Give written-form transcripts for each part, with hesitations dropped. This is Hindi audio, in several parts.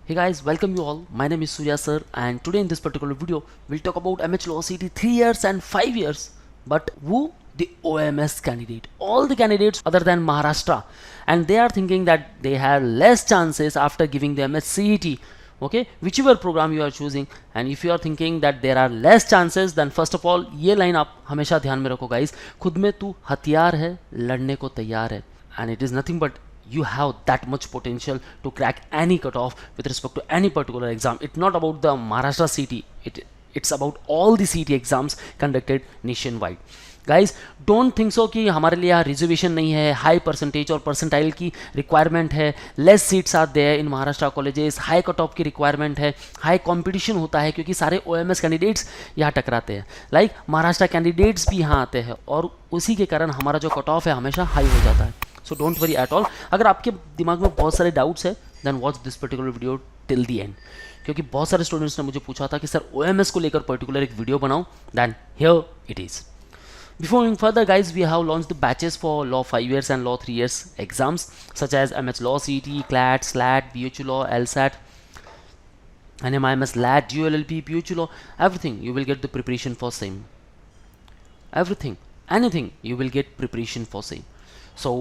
Hey guys, welcome you all. My name is Surya sir, and today in this particular video, we'll talk about MH Law CT 3 years and 5 years. But who? The OMS candidate. All the candidates other than Maharashtra, and they are thinking that they have less chances after giving the MH CET. Okay, whichever program you are choosing, and if you are thinking that there are less chances, then first of all ये लाइन आप हमेशा ध्यान में रखो guys. खुद में तू हथियार है, लड़ने को तैयार है, and it is nothing but you have that much potential to crack any cutoff with respect to any particular exam. It's not about the Maharashtra CT, it's about all the CT exams conducted nationwide. Guys don't think so कि हमारे लिए यहाँ रिजर्वेशन नहीं है, हाई परसेंटेज और परसेंटाइल की रिक्वायरमेंट है, less seats are there in Maharashtra colleges, high cut off की रिक्वायरमेंट है, हाई कंपटीशन होता है क्योंकि सारे ओएमएस कैंडिडेट्स यहाँ टकराते हैं, लाइक महाराष्ट्र कैंडिडेट्स भी यहाँ आते हैं और उसी के कारण हमारा जो कट ऑफ है हमेशा हाई हो जाता है. So don't worry at all. अगर आपके दिमाग में बहुत सारे डाउट्स है then watch this particular video till the end, क्योंकि बहुत सारे स्टूडेंट्स ने मुझे पूछा था कि सर ओएमएस को लेकर पर्टिकुलर एक वीडियो बनाओ. Then here it is. Before moving further guys, we have launched the batches for Law 5 years and Law 3 years exams such as MH Law CET, CLAT, SLAT, BHU Law, LSAT, NMIMS LAT, DULLP, PHU Law, everything you will get the preparation for same. Everything, anything you will get preparation for same. So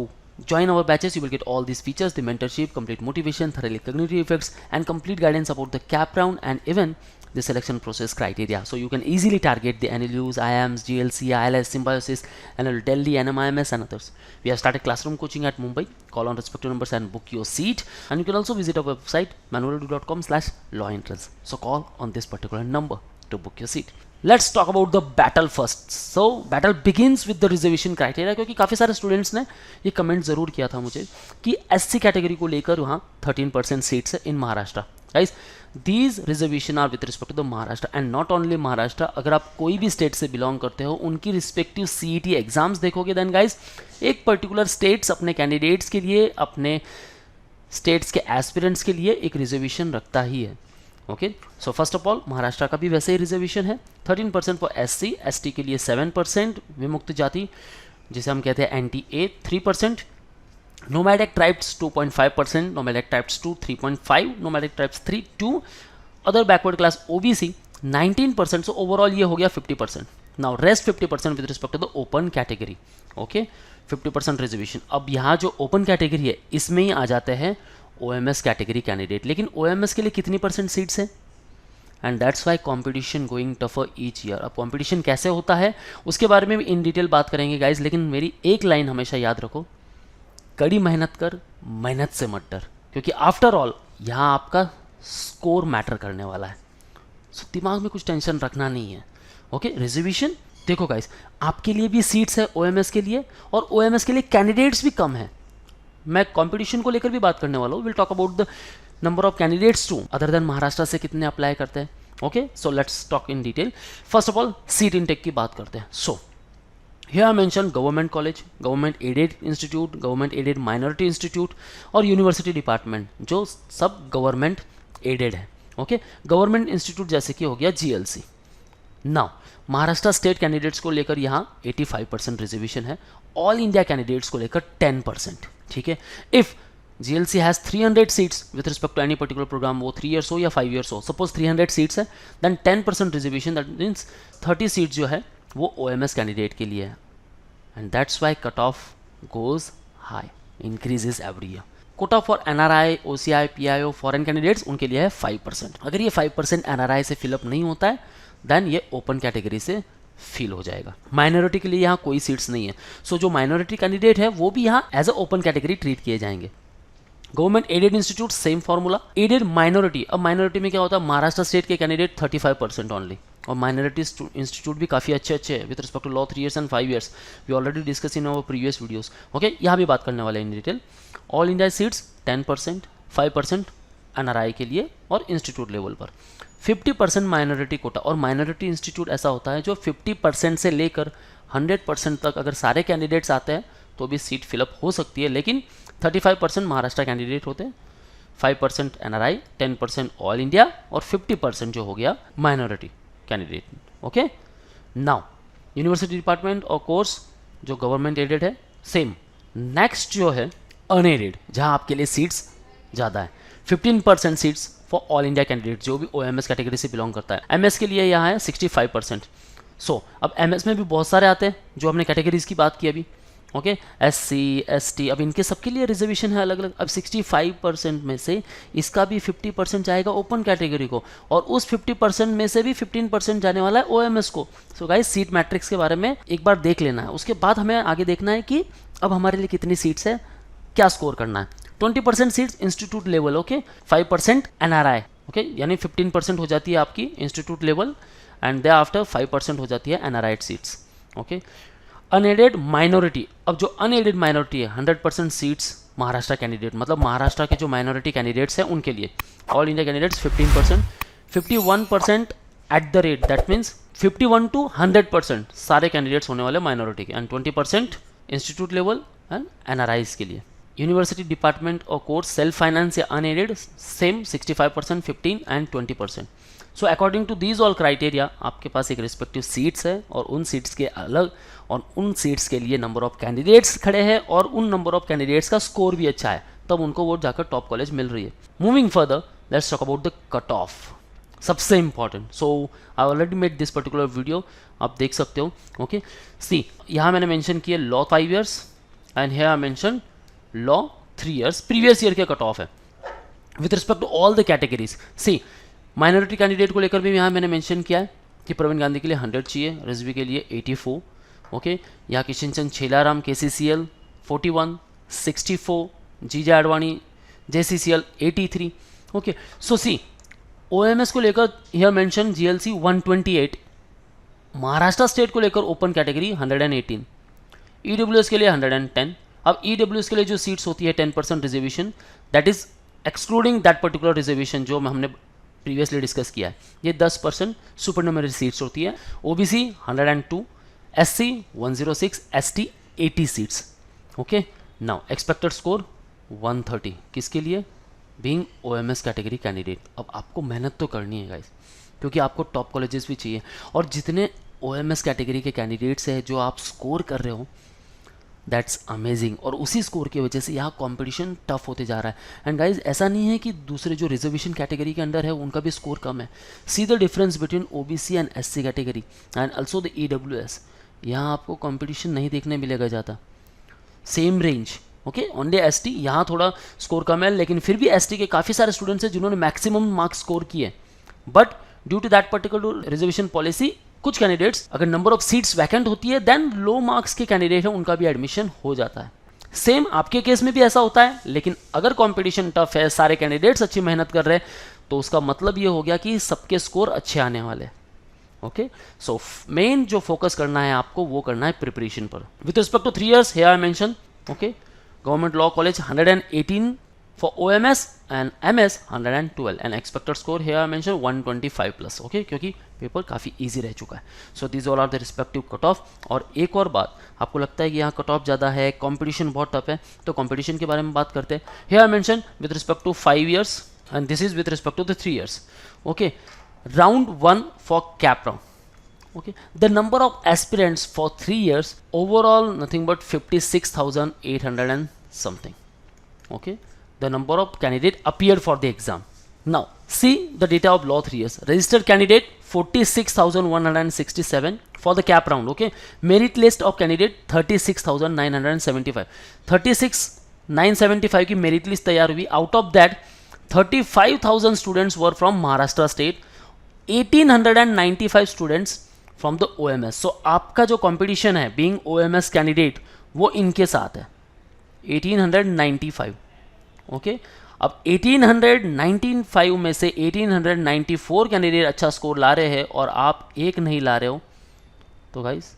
join our batches, you will get all these features, the mentorship, complete motivation, thoroughly cognitive effects and complete guidance about the cap round and even the selection process criteria. So you can easily target the NLUs, IIMs, GLC, ILS, Symbiosis, NL Delhi, NMIMS and others. We have started classroom coaching at Mumbai. Call on respective numbers and book your seat. And you can also visit our website manualdu.com/lawentrance. So call on this particular number to book your seat. Let's talk about the battle first. So battle begins with the reservation criteria, क्योंकि काफ़ी सारे स्टूडेंट्स ने ये कमेंट ज़रूर किया था मुझे कि SC कैटेगरी को लेकर वहाँ 13% सीट्स है in Maharashtra. Guys these reservation are with respect to the Maharashtra and not only Maharashtra. अगर आप कोई भी स्टेट से बिलोंग करते हो उनकी रिस्पेक्टिव CET एग्जाम्स देखोगे देन गाइस एक पर्टिकुलर स्टेट्स अपने कैंडिडेट्स के लिए, अपने स्टेट्स के एस्पिरेंट्स के लिए एक रिजर्वेशन रखता ही है. Okay, so first of all Maharashtra का भी वैसे ही रिजर्वेशन है. 13% फॉर SC, ST के लिए 7%, विमुक्त जाति जिसे हम कहते हैं NTA 3%, nomadic tribes 2.5%, nomadic tribes 2 3.5, nomadic tribes 3 2, other backward class OBC 19%. so overall ये हो गया 50%. now rest 50% with respect to the open category. okay, 50% reservation. अब यहाँ जो ओपन कैटेगरी है इसमें ही आ जाते हैं OMS कैटेगरी कैंडिडेट. लेकिन OMS के लिए कितनी परसेंट सीट्स है? And that's Y competition going tougher each year. अब कॉम्पिटिशन कैसे होता है उसके बारे में भी इन डिटेल बात करेंगे गाइज, लेकिन मेरी एक लाइन हमेशा याद रखो, कड़ी मेहनत कर, मेहनत से मत डर, क्योंकि आफ्टर ऑल यहाँ आपका स्कोर मैटर करने वाला है. सो दिमाग में कुछ टेंशन रखना नहीं है. ओके, रिजर्वेशन देखो गाइज आपके लिए भी सीट्स है OMS के लिए, और OMS के लिए कैंडिडेट्स भी कम है. मैं कंपटीशन को लेकर भी बात करने वाला हूँ. Will talk about the number of candidates to other than Maharashtra से कितने अप्लाई करते हैं. Okay, so let's talk in detail. First of all seat intake की बात करते हैं. So here I mention government college, government aided institute, government aided minority institute और यूनिवर्सिटी डिपार्टमेंट जो सब गवर्नमेंट एडेड है. ओके, गवर्नमेंट इंस्टीट्यूट जैसे कि हो गया GLC. Now Maharashtra state candidates को लेकर यहाँ 85% रिजर्वेशन है, ऑल इंडिया कैंडिडेट्स को लेकर 10%. ठीक है, if GLC has 300 seats with respect to any particular program, वो 3 years हो या 5 years हो, सपोज 300 सीट्स है देन 10% रिजर्वेशन, दैट मीन्स 30 सीट्स जो है वो OMS कैंडिडेट के लिए है. And that's why cut off goes high, increases every year. Quota for NRI, OCI, PIO foreign candidates उनके लिए है 5%. अगर ये 5% NRI से फिलअप नहीं होता है देन ये ओपन कैटेगरी से फिल हो जाएगा. माइनॉरिटी के लिए यहाँ कोई सीट्स नहीं है. सो जो माइनॉरिटी कैंडिडेट है वो भी यहाँ as a open category treat किए जाएंगे. Government aided institute same formula. Aided minority, अब माइनॉरिटी में क्या होता है, महाराष्ट्र स्टेट के कैंडिडेट 35% ओनली, और माइनॉरिटी इंस्टीट्यूट भी काफ़ी अच्छे अच्छे हैं with respect to law 3 years and 5 years. We already discuss in our previous videos. Okay, यहाँ भी बात करने वाले in detail. All India seats 10%, 5% NRI के लिए और इंस्टीट्यूट लेवल पर, 50% माइनॉरिटी कोटा. और माइनॉरिटी इंस्टीट्यूट ऐसा होता है जो 50% से लेकर 100% तक अगर सारे कैंडिडेट्स आते हैं तो भी सीट फिलअप हो सकती है, लेकिन 35% महाराष्ट्र कैंडिडेट होते हैं, 5% NRI, 10% ऑल इंडिया और 50% जो हो गया minority candidate. Okay, now university department और कोर्स जो गवर्नमेंट एडेड है सेम. नेक्स्ट जो है अनएडेड, जहाँ आपके लिए सीट्स ज़्यादा है, 15% seats for all India candidate जो भी OMS कैटेगरी से बिलोंग करता है। MS के लिए यहाँ है 65%। सो अब MS में भी बहुत सारे आते हैं जो हमने कैटेगरीज की बात की अभी, ओके, SC ST, अब इनके सबके लिए रिजर्वेशन है अलग अलग। अब 65% में से इसका भी 50% जाएगा ओपन कैटेगरी को, और उस 50% में से भी 15% जाने वाला है OMS को। सो गाइस सीट मैट्रिक्स के बारे में एक बार देख लेना है, उसके बाद हमें आगे देखना है कि अब हमारे लिए कितनी सीट्स है, क्या स्कोर करना है। 20% seats institute level, okay, 5% NRI, okay, यानी 15% हो जाती है आपकी institute level, and they after 5% हो जाती है NRI seats, okay. Unaided minority, अब जो अनएडेड माइनॉरिटी है 100% सीट्स महाराष्ट्र कैंडिडेट, मतलब महाराष्ट्र के जो माइनॉरिटी कैंडिडेट्स हैं उनके लिए। All India candidates 15%, 51% at the rate, that means 51 to 100% सारे कैंडिडेट्स होने वाले माइनॉरिटी के, and 20% institute level and NRIs के लिए। यूनिवर्सिटी डिपार्टमेंट और कोर्स सेल्फ फाइनेंस या unaided same 65%, 15 and 20%। So according to these all criteria आपके पास एक रिस्पेक्टिव सीट्स है, और उन सीट्स के अलग और उन सीट्स के लिए नंबर ऑफ कैंडिडेट्स खड़े हैं, और उन नंबर ऑफ कैंडिडेट्स का स्कोर भी अच्छा है, तब उनको वो जाकर टॉप कॉलेज मिल रही है। Moving further, let's talk about the cut off, सबसे important. So I already made this particular video, आप देख सकते हो, ओके। सी यहाँ मैंने मेंशन किया law 5 years and here I mention law 3 years, previous year के कट ऑफ है with respect to all the categories. See minority candidate को लेकर भी यहाँ मैंने मेंशन किया है कि प्रवीण गांधी के लिए 100 चाहिए, रिजवी के लिए 84, ओके। यहाँ किशन चंद छेलाराम KCCL 41, 64, जीजा आडवाणी JCCL 83, ओके। सो सी OMS को लेकर यह मेंशन GLC 128, महाराष्ट्र स्टेट को लेकर ओपन कैटेगरी 118, EWS के लिए 110। अब EWS के लिए जो सीट्स होती है 10% reservation, that is excluding that particular reservation जो हमने प्रीवियसली डिस्कस किया है, ये 10% सुपरन्यूमरी सीट्स होती है। OBC 102, SC 106, ST 80 seats, okay. Now expected score 130 किसके लिए, बीइंग OMS कैटेगरी कैंडिडेट। अब आपको मेहनत तो करनी है गाइस, क्योंकि आपको टॉप कॉलेजेस भी चाहिए, और जितने OMS कैटेगरी के कैंडिडेट्स हैं जो आप स्कोर कर रहे हो, दैट्स अमेजिंग, और उसी स्कोर की वजह से यहाँ कंपटीशन टफ होते जा रहा है। एंड गाइज ऐसा नहीं है कि दूसरे जो रिजर्वेशन कैटेगरी के अंडर है उनका भी स्कोर कम है। See the difference between OBC and SC category and also the EWS, यहाँ आपको कंपटीशन नहीं देखने मिलेगा ज़्यादा, same range, okay. Only ST यहाँ थोड़ा स्कोर कम है, लेकिन फिर भी ST के काफ़ी सारे स्टूडेंट्स हैं जिन्होंने मैक्सिमम मार्क्स स्कोर किए, but due to that particular reservation policy कुछ कैंडिडेट्स, अगर नंबर ऑफ सीट्स वैकेंट होती है देन लो मार्क्स के कैंडिडेट हैं उनका भी एडमिशन हो जाता है। सेम आपके केस में भी ऐसा होता है, लेकिन अगर कंपटीशन टफ है, सारे कैंडिडेट्स अच्छी मेहनत कर रहे हैं, तो उसका मतलब ये हो गया कि सबके स्कोर अच्छे आने वाले, ओके। सो मेन जो फोकस करना है आपको वो करना है प्रिपरेशन पर। With respect to 3 years, here I mention, okay, government law college 118 for OMS and MS 112 and expected score here I mentioned 125 plus, okay, क्योंकि पेपर काफ़ी इजी रह चुका है। So these all are the respective cut off. और एक और बात, आपको लगता है कि यहाँ कट ऑफ ज़्यादा है, कंपटीशन बहुत टफ है, तो कंपटीशन के बारे में बात करते हैं। Here I mention with respect to 5 years and this is with respect to the 3 years, okay. Round 1 for CAP round, okay, the number of aspirants for 3 years overall nothing but 56,800 and something, okay. The number of candidate appeared for the exam. Now see the data of law 3 years. Registered candidate 46,167 for the cap round, okay. Merit list of candidate 36,975, 36,975 की merit list तैयार हुई। Out of that 35,000 students were from Maharashtra state, 1,895 students from the OMS। सो आपका जो कंपटीशन है बीइंग OMS कैंडिडेट वो इनके साथ है 1895, ओके। अब 1895 में से 1894 कैंडिडेट अच्छा स्कोर ला रहे हैं और आप एक नहीं ला रहे हो, तो गाइस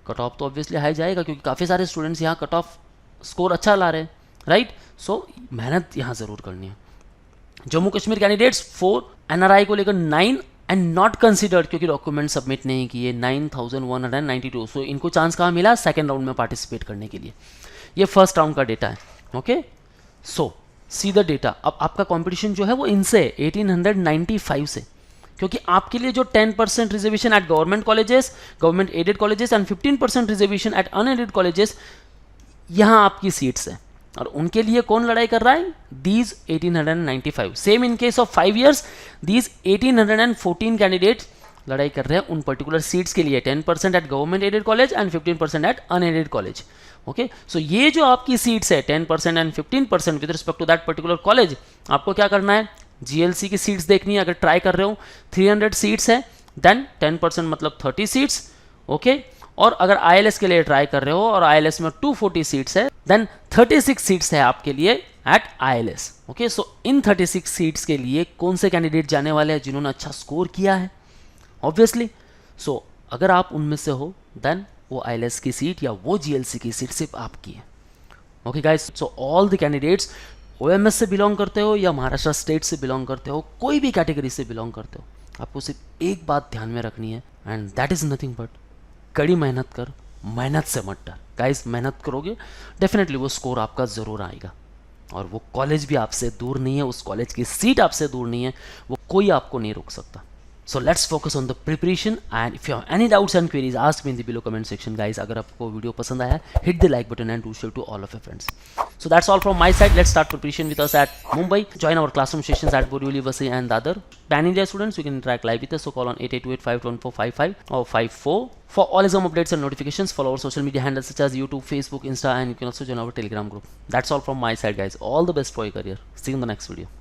कट ऑफ तो ऑब्वियसली हाई जाएगा, क्योंकि काफ़ी सारे स्टूडेंट्स यहाँ कट ऑफ स्कोर अच्छा ला रहे हैं, राइट। सो मेहनत यहाँ ज़रूर करनी है। जम्मू कश्मीर कैंडिडेट्स 4, NRI को लेकर 9 एंड नॉट कंसिडर्ड, क्योंकि डॉक्यूमेंट सबमिट नहीं किए, 9,192। सो इनको चांस कहाँ मिला, सेकेंड राउंड में पार्टिसिपेट करने के लिए। ये फर्स्ट राउंड का डेटा है, okay. So see the data. अब आपका कंपटीशन जो है वो इनसे 1895 से, क्योंकि आपके लिए जो 10% reservation at government colleges, government aided colleges and 15% reservation at unaided colleges, यहाँ आपकी सीट्स है। और उनके लिए कौन लड़ाई कर रहा है? These 1895. Same in case of 5 years, these 1814 candidates लड़ाई कर रहे हैं उन पर्टिकुलर सीट्स के लिए, 10% at government aided college and 15% at unaided college. Okay, so ये जो आपकी सीट्स है 10% and 15% with respect to that particular college, आपको क्या करना है? जीएलसी की सीट्स देखनी है. अगर ट्राई कर रहे हो 300 सीट्स है, देन 10% मतलब 30 सीट्स. ओके, और अगर आईएलएस के लिए ट्राई कर रहे हो और आईएलएस में 240 सीट्स है, देन 36 सीट्स है आपके लिए एट आईएलएस. ओके, सो इन 36 सीट्स के लिए कौन से कैंडिडेट जाने वाले हैं? जिन्होंने अच्छा स्कोर किया है ऑब्वियसली. सो अगर आप उनमें से हो, देन वो आईएलएस की सीट या वो जीएलसी की सीट सिर्फ आपकी है. Okay guys, so all the candidates OMS से बिलोंग करते हो या महाराष्ट्र स्टेट से बिलोंग करते हो, कोई भी कैटेगरी से बिलोंग करते हो, आपको सिर्फ एक बात ध्यान में रखनी है, and that is nothing but कड़ी मेहनत कर, मेहनत से मत डर. गाइस, मेहनत करोगे डेफिनेटली वो स्कोर आपका ज़रूर आएगा. और वो कॉलेज भी आपसे दूर नहीं है, उस कॉलेज की सीट आपसे दूर नहीं है, वो कोई आपको नहीं रोक सकता. So let's focus on the preparation, and if you have any doubts and queries, ask me in the below comment section guys. अगर आपको वीडियो पसंद आया, hit the like button and do share to all of your friends. So that's all from my side. Let's start preparation with us at Mumbai. Join our classroom sessions at Borivali, Vasai and Dadar. Pan India students, you can interact live with us, so call on 8828514555 or 54. For all exam updates and notifications, follow our social media handles such as YouTube, Facebook, Insta, and you can also join our Telegram group. That's all from my side guys. All the best for your career. See you in the next video.